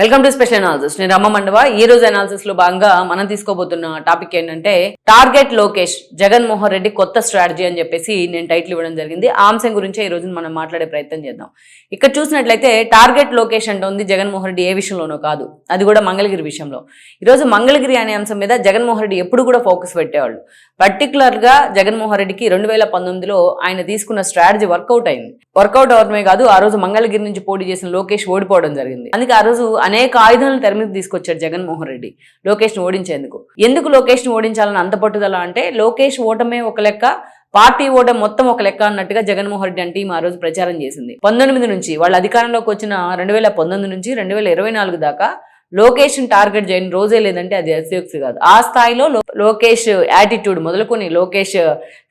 Welcome to special analysis. నేను రమ్మ మండవ. ఈ రోజు అనాలిసిస్ లో భాగంగా మనం తీసుకోబోతున్న టాపిక్ ఏంటంటే టార్గెట్ లోకేష్ జగన్మోహన్ రెడ్డి కొత్త స్ట్రాటజీ అని చెప్పేసి నేను టైటిల్ ఇవ్వడం జరిగింది. ఆ అంశం గురించి ఈ రోజు మనం మాట్లాడే ప్రయత్నం చేద్దాం. ఇక్కడ చూసినట్లయితే టార్గెట్ లోకేష్ అంటోంది జగన్మోహన్ రెడ్డి ఏ విషయంలోనో కాదు, అది కూడా మంగళగిరి విషయంలో. ఈరోజు మంగళగిరి అనే అంశం మీద జగన్మోహన్ రెడ్డి ఎప్పుడు కూడా ఫోకస్ పెట్టేవాళ్ళు. పర్టికులర్ గా జగన్మోహన్ రెడ్డికి 2019లో ఆయన తీసుకున్న స్ట్రాటజీ వర్కౌట్ అయింది. వర్కౌట్ అవడమే కాదు, ఆ రోజు మంగళగిరి నుంచి పోటీ చేసిన లోకేష్ ఓడిపోవడం జరిగింది. అందుకే ఆ రోజు అనేక ఆయుధాలను తెర మీద తీసుకొచ్చాడు జగన్మోహన్ రెడ్డి లోకేష్ ను ఓడించేందుకు. ఎందుకు లోకేష్ ను ఓడించాలని అంత పట్టుదల అంటే, లోకేష్ ఓటమే ఒక లెక్క, పార్టీ ఓటం మొత్తం ఒక లెక్క అన్నట్టుగా జగన్మోహన్ రెడ్డి అంటే ఆ రోజు ప్రచారం చేసింది. 19 నుంచి వాళ్ళ అధికారంలోకి వచ్చిన 2019 నుంచి 2024 దాకా లోకేష్ టార్గెట్ చేయని రోజే లేదంటే అది అతిశయోక్తి కాదు. ఆ స్థాయిలో లోకేష్ యాటిట్యూడ్ మొదలుకొని, లోకేష్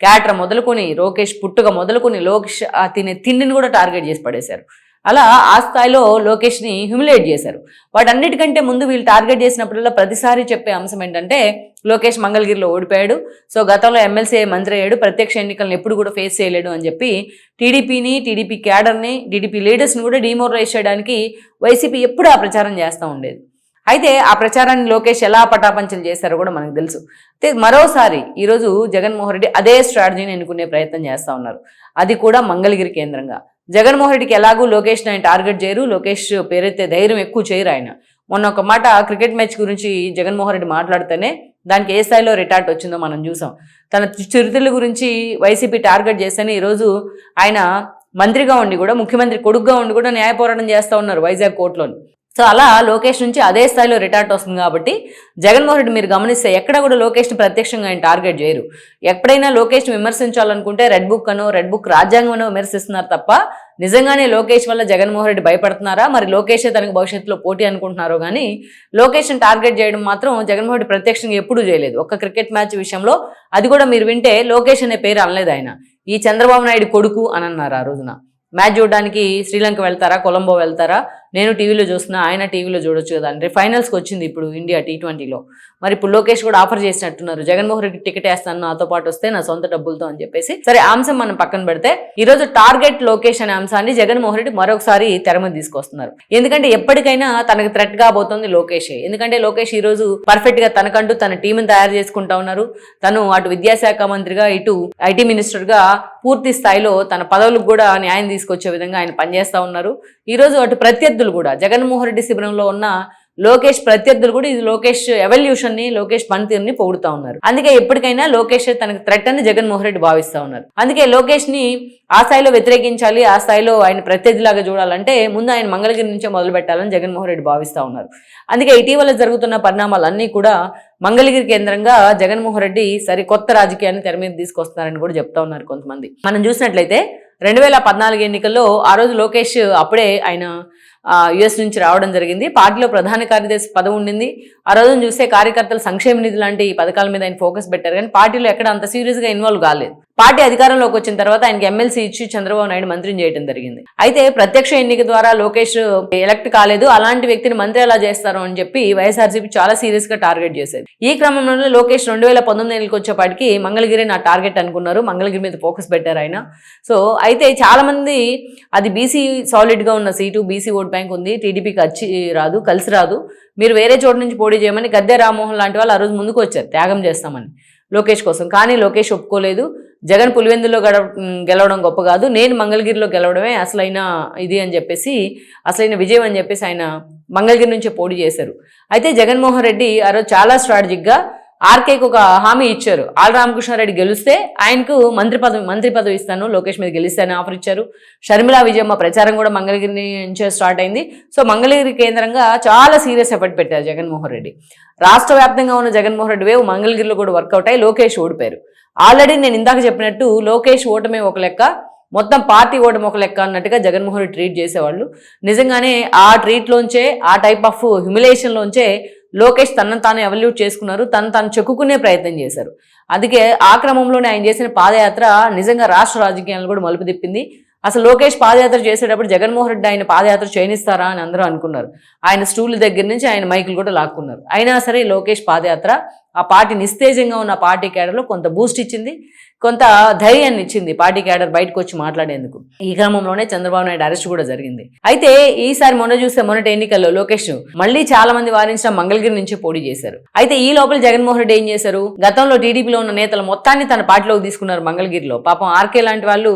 క్యాటర్ మొదలుకొని, లోకేష్ పుట్టుక మొదలుకొని, లోకేష్ తినే తిండిని కూడా టార్గెట్ చేసి పడేశారు. అలా ఆ స్థాయిలో లోకేష్ ని హ్యూమిలేట్ చేశారు. వాటన్నిటికంటే ముందు వీళ్ళు టార్గెట్ చేసినప్పుడల్లా ప్రతిసారి చెప్పే అంశం ఏంటంటే, లోకేష్ మంగళగిరిలో ఓడిపోయాడు, సో గతంలో ఎమ్మెల్సీ మంత్రి అయ్యాడు, ప్రత్యక్ష ఎన్నికలను ఎప్పుడు కూడా ఫేస్ చేయలేడు అని చెప్పి టీడీపీని, టీడీపీ క్యాడర్ని, టీడీపీ లీడర్స్ని కూడా డిమోరలైజ్ చేయడానికి వైసీపీ ఎప్పుడు ఆ ప్రచారం చేస్తూ ఉండేది. అయితే ఆ ప్రచారాన్ని లోకేష్ ఎలా పటాపంచలు చేశారో కూడా మనకు తెలుసు. అయితే మరోసారి ఈరోజు జగన్మోహన్ రెడ్డి అదే స్ట్రాటజీని ఎన్నుకునే ప్రయత్నం చేస్తూ ఉన్నారు, అది కూడా మంగళగిరి కేంద్రంగా. జగన్మోహన్ రెడ్డికి ఎలాగూ లోకేష్ ఆయన టార్గెట్ చేయరు, లోకేష్ పేరైతే ధైర్యం ఎక్కువ చేయరు ఆయన. మొన్న ఒక మాట క్రికెట్ మ్యాచ్ గురించి జగన్మోహన్ రెడ్డి మాట్లాడితేనే దానికి ఏ స్థాయిలో రిటార్ట్ వచ్చిందో మనం చూసాం. తన చిరుతిళ్ళ గురించి వైసీపీ టార్గెట్ చేస్తేనే ఈరోజు ఆయన మంత్రిగా ఉండి కూడా, ముఖ్యమంత్రి కొడుకుగా ఉండి కూడా న్యాయ పోరాటం చేస్తూ ఉన్నారు వైజాగ్ కోర్టులోని. సో అలా లోకేష్ నుంచి అదే స్థాయిలో రిటార్ట్ వస్తుంది. కాబట్టి జగన్మోహన్ రెడ్డి మీరు గమనిస్తే ఎక్కడ కూడా లోకేష్ని ప్రత్యక్షంగా ఆయన టార్గెట్ చేయరు. ఎప్పుడైనా లోకేష్ని విమర్శించాలనుకుంటే రెడ్ బుక్ రాజ్యాంగం అనో విమర్శిస్తున్నారు తప్ప, నిజంగానే లోకేష్ వల్ల జగన్మోహన్ రెడ్డి భయపడుతున్నారా, మరి లోకేషే తనకు భవిష్యత్తులో పోటీ అనుకుంటున్నారో కానీ లోకేష్ని టార్గెట్ చేయడం మాత్రం జగన్మోహన్ రెడ్డి ప్రత్యక్షంగా ఎప్పుడూ చేయలేదు. ఒక్క క్రికెట్ మ్యాచ్ విషయంలో అది కూడా మీరు వింటే లోకేష్ అనే పేరు అనలేదు ఆయన, ఈ చంద్రబాబు నాయుడు కొడుకు అని అన్నారు. ఆ రోజున మ్యాచ్ చూడడానికి శ్రీలంక వెళ్తారా, కొలంబో వెళ్తారా, నేను టీవీలో చూస్తున్నా, ఆయన టీవీలో చూడొచ్చు కదా అంటే ఫైనల్స్కి వచ్చింది ఇప్పుడు ఇండియా T20లో. మరి ఇప్పుడు లోకేష్ కూడా ఆఫర్ చేసినట్టున్నారు, జగన్మోహన్ రెడ్డి టికెట్ వేస్తాను నాతో పాటు వస్తే నా సొంత డబ్బులతో అని చెప్పేసి. సరే, ఆ అంశం మనం పక్కన పెడితే ఈరోజు టార్గెట్ లోకేష్ అనే అంశాన్ని జగన్మోహన్ రెడ్డి మరొకసారి తెర మీద తీసుకొస్తున్నారు. ఎందుకంటే ఎప్పటికైనా తనకు థ్రెట్ కాబోతోంది లోకేషే. ఎందుకంటే లోకేష్ ఈ రోజు పర్ఫెక్ట్ గా తనకంటూ తన టీంని తయారు చేసుకుంటా ఉన్నారు. తను అటు విద్యాశాఖ మంత్రిగా, ఇటు ఐటీ మినిస్టర్ గా పూర్తి స్థాయిలో తన పదవులకు కూడా న్యాయం తీసుకొచ్చే విధంగా ఆయన పనిచేస్తా ఉన్నారు. ఈ రోజు అటు ప్రత్యర్థులు కూడా, జగన్మోహన్ రెడ్డి శిబిరంలో ఉన్న లోకేష్ ప్రత్యర్థులు కూడా ఇది లోకేష్ ఎవల్యూషన్ ని, లోకేష్ పనితీరుని పొగుడుతా ఉన్నారు. అందుకే ఎప్పటికైనా లోకేష్ తనకు థ్రెట్ అని జగన్మోహన్ రెడ్డి భావిస్తా ఉన్నారు. అందుకే లోకేష్ ని ఆ స్థాయిలో వ్యతిరేకించాలి, ఆ స్థాయిలో ఆయన ప్రత్యర్థిలాగా చూడాలంటే ముందు ఆయన మంగళగిరి నుంచే మొదలు పెట్టాలని జగన్మోహన్ రెడ్డి భావిస్తా ఉన్నారు. అందుకే ఇటీవల జరుగుతున్న పరిణామాలన్నీ కూడా మంగళగిరి కేంద్రంగా జగన్మోహన్ రెడ్డి కొత్త రాజకీయాన్ని తెర మీద తీసుకొస్తున్నారని కూడా చెప్తా ఉన్నారు కొంతమంది. మనం చూసినట్లయితే 2014 ఎన్నికల్లో ఆ రోజు లోకేష్ అప్పుడే ఆయన యుఎస్ నుంచి రావడం జరిగింది. పార్టీలో ప్రధాన కార్యదర్శి పదవి ఉండింది. ఆ రోజున చూస్తే కార్యకర్తల సంక్షేమ నిధి లాంటి పథకాల మీద ఆయన ఫోకస్ పెట్టారు, కానీ పార్టీలో ఎక్కడ అంత సీరియస్ గా ఇన్వాల్వ్ కాలేదు. పార్టీ అధికారంలోకి వచ్చిన తర్వాత ఆయనకి ఎమ్మెల్సీ ఇచ్చి చంద్రబాబు నాయుడు మంత్రిని చేయడం జరిగింది. అయితే ప్రత్యక్ష ఎన్నిక ద్వారా లోకేష్ ఎలక్ట్ కాలేదు, అలాంటి వ్యక్తిని మంత్రి ఎలా చేస్తారు అని చెప్పి వైఎస్ఆర్సీపీ చాలా సీరియస్ గా టార్గెట్ చేసేది. ఈ క్రమంలో లోకేష్ 2019 ఎన్నికలకు వచ్చేపాటికి మంగళగిరి నా టార్గెట్ అనుకున్నారు, మంగళగిరి మీద ఫోకస్ పెట్టారు ఆయన. సో అయితే చాలా మంది అది బీసీ సాలిడ్ గా ఉన్న సీటు, బీసీ ఓట్ బ్యాంక్ ఉంది, టీడీపీకి కలిసి రాదు, మీరు వేరే చోటు నుంచి పోటీ చేయమని గద్దె రామ్మోహన్ లాంటి వాళ్ళు ఆ రోజు ముందుకు వచ్చారు త్యాగం చేస్తామని లోకేష్ కోసం. కానీ లోకేష్ ఒప్పుకోలేదు. జగన్ పులివెందులో గెలవడం గొప్ప కాదు, నేను మంగళగిరిలో గెలవడమే అసలైన ఇది అని చెప్పేసి, అసలైన విజయం అని చెప్పేసి ఆయన మంగళగిరి నుంచే పోటీ చేశారు. అయితే జగన్మోహన్ రెడ్డి ఆ రోజు చాలా స్ట్రాటజిక్గా ఆర్కేకి ఒక హామీ ఇచ్చారు. ఆల్ రామకృష్ణారెడ్డి గెలిస్తే ఆయనకు మంత్రి పదవి ఇస్తాను, లోకేష్ మీద గెలిస్తానని ఆఫర్ ఇచ్చారు. షర్మిలా విజయమ్మ ప్రచారం కూడా మంగళగిరి నుంచే స్టార్ట్ అయింది. సో మంగళగిరి కేంద్రంగా చాలా సీరియస్ ఎఫర్ట్ పెట్టారు జగన్మోహన్ రెడ్డి. రాష్ట్ర వ్యాప్తంగా ఉన్న జగన్మోహన్ రెడ్డి వేవ్ మంగళగిరిలో కూడా వర్కౌట్ అయ్యి లోకేష్ ఓడిపోయారు. ఆల్రెడీ నేను ఇందాక చెప్పినట్టు లోకేష్ ఓటమే ఒక లెక్క, మొత్తం పార్టీ ఓటమి ఒక లెక్క అన్నట్టుగా జగన్మోహన్ రెడ్డి ట్రీట్ చేసేవాళ్ళు. నిజంగానే ఆ ట్రీట్లోంచే, ఆ టైప్ ఆఫ్ హ్యూమిలేషన్లోంచే లోకేష్ తనను తాను ఎవల్యూట్ చేసుకున్నారు, తాను చెక్కుకునే ప్రయత్నం చేశారు. అందుకే ఆ క్రమంలోనే ఆయన చేసిన పాదయాత్ర నిజంగా రాష్ట్ర రాజకీయాలను కూడా మలుపు తిప్పింది. అసలు లోకేష్ పాదయాత్ర చేసేటప్పుడు జగన్మోహన్ రెడ్డి ఆయన పాదయాత్ర చేయనిస్తారా అని అందరూ అనుకున్నారు. ఆయన స్టూల్ దగ్గర నుంచి ఆయన మైకులు కూడా లాక్కున్నారు. అయినా సరే లోకేష్ పాదయాత్ర ఆ పార్టీ నిస్తేజంగా ఉన్న పార్టీ కేడర్లో కొంత బూస్ట్ ఇచ్చింది. కొంత ధైర్యాన్ని ఇచ్చింది పార్టీ క్యాడర్ బయటకు వచ్చి మాట్లాడేందుకు. ఈ క్రమంలోనే చంద్రబాబు నాయుడు అరెస్ట్ కూడా జరిగింది. అయితే ఈసారి మొన్నటి ఎన్నికల్లో లోకేష్ మళ్ళీ చాలా మంది వారించిన మంగళగిరి నుంచి పోటీ చేశారు. అయితే ఈ లోపల జగన్మోహన్ రెడ్డి ఏం చేశారు, గతంలో టీడీపీలో ఉన్న నేతల మొత్తాన్ని తన పార్టీలోకి తీసుకున్నారు మంగళగిరిలో. పాపం ఆర్కే లాంటి వాళ్ళు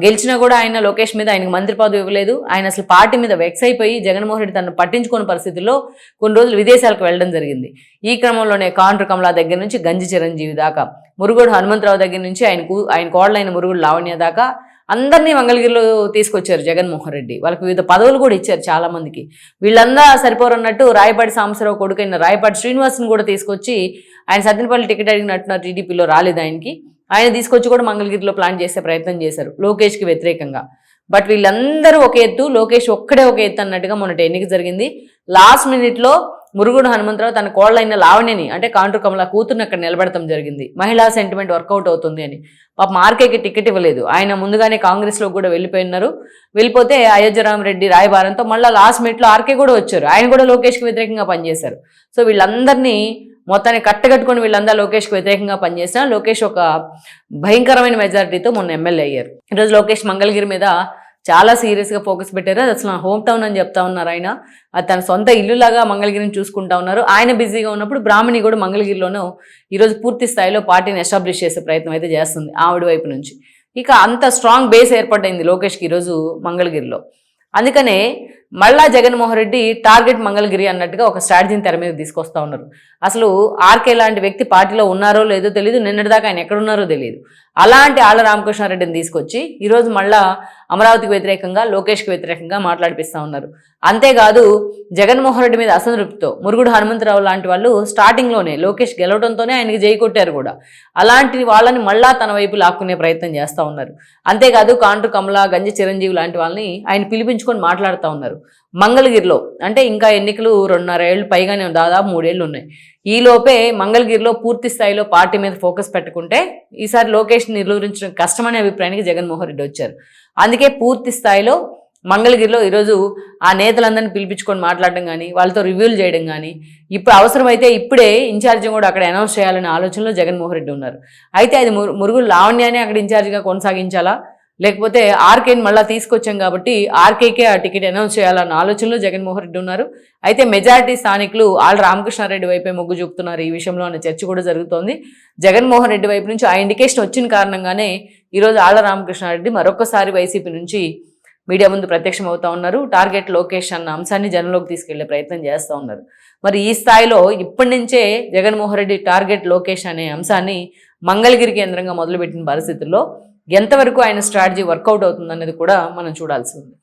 గెలిచినా కూడా ఆయన లోకేష్ మీద ఆయనకు మంత్రి పదవి ఇవ్వలేదు. ఆయన అసలు పార్టీ మీద వెక్స్ అయిపోయి జగన్మోహన్ రెడ్డి తనను పట్టించుకున్న పరిస్థితుల్లో కొన్ని రోజులు విదేశాలకు వెళ్ళడం జరిగింది. ఈ క్రమంలోనే కాండ్రు కమలా దగ్గర నుంచి గంజి చిరంజీవి దాకా, మురుగుడు హనుమంతరావు దగ్గర నుంచి ఆయన కోడలైన మురుగుడు లావణ్య దాకా అందరినీ మంగళగిరిలో తీసుకొచ్చారు జగన్మోహన్ రెడ్డి. వాళ్ళకి వివిధ పదవులు కూడా ఇచ్చారు చాలా మందికి. వీళ్ళందరూ సరిపోరన్నట్టు రాయపాటి సాంబశివరావు కొడుకైన రాయపాటి శ్రీనివాస్ని కూడా తీసుకొచ్చి, ఆయన సత్యనపల్లి టికెట్ అడిగినట్టున్నారు, టీడీపీలో రాలేదు ఆయనకి, ఆయన తీసుకొచ్చి కూడా మంగళగిరిలో ప్లాన్ చేసే ప్రయత్నం చేశారు లోకేష్కి వ్యతిరేకంగా. బట్ వీళ్ళందరూ ఒక ఎత్తు, లోకేష్ ఒక్కడే ఒక ఎత్తు అన్నట్టుగా మొన్నటి ఎన్నిక జరిగింది. లాస్ట్ మినిట్లో మురుగుడు హనుమంతరావు తన కోళ్ళైన లావణ్యని, అంటే కాండ్రు కమల కూతుర్ని అక్కడ నిలబెడతాం జరిగింది. మహిళా సెంటిమెంట్ వర్కౌట్ అవుతుంది అని. పాపం ఆర్కేకి టికెట్ ఇవ్వలేదు. ఆయన ముందుగానే కాంగ్రెస్లో కూడా వెళ్ళిపోయినారు. వెళ్ళిపోతే అయోధ్యరామరెడ్డి రాయబారంతో మళ్ళీ లాస్ట్ మినిట్లో ఆర్కే కూడా వచ్చారు. ఆయన కూడా లోకేష్కి వ్యతిరేకంగా పనిచేశారు. సో వీళ్ళందరినీ మొత్తాన్ని కట్టగట్టుకుని వీళ్ళందరూ లోకేష్కి వ్యతిరేకంగా పనిచేసినా లోకేష్ ఒక భయంకరమైన మెజారిటీతో మొన్న ఎమ్మెల్యే అయ్యారు. ఈరోజు లోకేష్ మంగళగిరి మీద చాలా సీరియస్గా ఫోకస్ పెట్టారు. అది అసలు నా హోమ్ టౌన్ అని చెప్తా ఉన్నారు ఆయన. అది తన సొంత ఇల్లులాగా మంగళగిరిని చూసుకుంటా ఉన్నారు. ఆయన బిజీగా ఉన్నప్పుడు బ్రాహ్మణి కూడా మంగళగిరిలోనూ ఈరోజు పూర్తి స్థాయిలో పార్టీని ఎస్టాబ్లిష్ చేసే ప్రయత్నం అయితే చేస్తుంది ఆవిడ వైపు నుంచి. ఇక అంత స్ట్రాంగ్ బేస్ ఏర్పడింది లోకేష్కి ఈరోజు మంగళగిరిలో. అందుకనే మళ్ళా జగన్మోహన్ రెడ్డి టార్గెట్ మంగళగిరి అన్నట్టుగా ఒక స్ట్రాటజీని తెర మీద తీసుకొస్తా ఉన్నారు. అసలు ఆర్కే లాంటి వ్యక్తి పార్టీలో ఉన్నారో లేదో తెలియదు, నిన్నటిదాకా ఆయన ఎక్కడున్నారో తెలియదు. అలాంటి ఆళ్ల రామకృష్ణారెడ్డిని తీసుకొచ్చి ఈరోజు మళ్ళా అమరావతికి వ్యతిరేకంగా, లోకేష్కి వ్యతిరేకంగా మాట్లాడిపిస్తూ ఉన్నారు. అంతేకాదు జగన్మోహన్ రెడ్డి మీద అసంతృప్తితో మురుగుడు హనుమంతరావు లాంటి వాళ్ళు స్టార్టింగ్లోనే లోకేష్ గెలవడంతోనే ఆయనకి జై కొట్టారు కూడా. అలాంటి వాళ్ళని మళ్ళా తన వైపు లాక్కునే ప్రయత్నం చేస్తూ ఉన్నారు. అంతేకాదు కాండ్రు కమల, గంజి చిరంజీవి లాంటి వాళ్ళని ఆయన పిలిపించుకొని మాట్లాడుతూ ఉన్నారు మంగళగిరిలో. అంటే ఇంకా ఎన్నికలు 2.5 ఏళ్ళు పైగానే, దాదాపు 3 ఏళ్ళు ఉన్నాయి. ఈ లోపే మంగళగిరిలో పూర్తి స్థాయిలో పార్టీ మీద ఫోకస్ పెట్టుకుంటే ఈసారి లోకేష్ని నిలువరించడం కష్టమనే అభిప్రాయానికి జగన్మోహన్ రెడ్డి వచ్చారు. అందుకే పూర్తి స్థాయిలో మంగళగిరిలో ఈరోజు ఆ నేతలందరినీ పిలిపించుకొని మాట్లాడడం కానీ, వాళ్ళతో రివ్యూలు చేయడం కానీ, ఇప్పుడు అవసరమైతే ఇప్పుడే ఇన్ఛార్జిని కూడా అక్కడ అనౌన్స్ చేయాలనే ఆలోచనలో జగన్మోహన్ రెడ్డి ఉన్నారు. అయితే అది మురుగుడు లావణ్యాన్ని అక్కడ ఇన్ఛార్జిగా కొనసాగించాలా, లేకపోతే ఆర్కేని మళ్ళీ తీసుకొచ్చాం కాబట్టి ఆర్కేకే ఆ టికెట్ అనౌన్స్ చేయాలన్న ఆలోచనలో జగన్మోహన్ రెడ్డి ఉన్నారు. అయితే మెజారిటీ స్థానికులు ఆళ్ల రామకృష్ణారెడ్డి వైపే మొగ్గు చూపుతున్నారు ఈ విషయంలో అనే చర్చ కూడా జరుగుతోంది. జగన్మోహన్ రెడ్డి వైపు నుంచి ఆ ఇండికేషన్ వచ్చిన కారణంగానే ఈరోజు ఆళ్ల రామకృష్ణారెడ్డి మరొకసారి వైసీపీ నుంచి మీడియా ముందు ప్రత్యక్షం అవుతా ఉన్నారు. టార్గెట్ లోకేష్ అన్న అంశాన్ని జనంలోకి తీసుకెళ్లే ప్రయత్నం చేస్తూ ఉన్నారు. మరి ఈ స్థాయిలో ఇప్పటి నుంచే జగన్మోహన్ రెడ్డి టార్గెట్ లోకేష్ అనే అంశాన్ని మంగళగిరి కేంద్రంగా మొదలుపెట్టిన పరిస్థితుల్లో ఎంతవరకు ఆయన స్ట్రాటజీ వర్కౌట్ అవుతుందనేది కూడా మనం చూడాల్సి ఉంది.